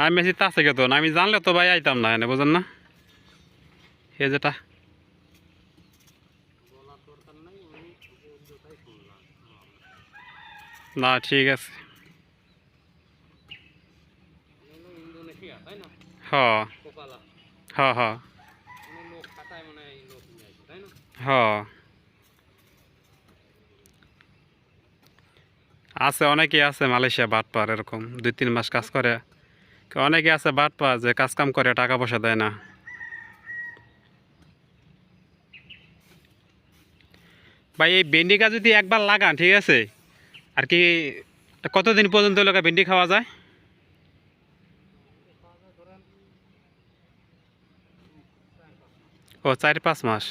আমি আছি তা থেকে তো আমি জানলে তো ভাই আইতাম না এনে বুঝেন না এ যেটা না ঠিক আছে হ হ হ হ আছে অনেকেই আছে মালয়েশিয়া বাটপার এরকম 2-3 মাস কাজ করে অনেকে আছে বাটপার যে কাজ কাম করে টাকা পয়সা দেয় না ভাই এই ভেন্ডিটা যদি একবার লাগান ঠিক আছে আর কি কতদিন পর্যন্ত লোকে ভেন্ডি খাওয়া যায় ও 4-5 মাস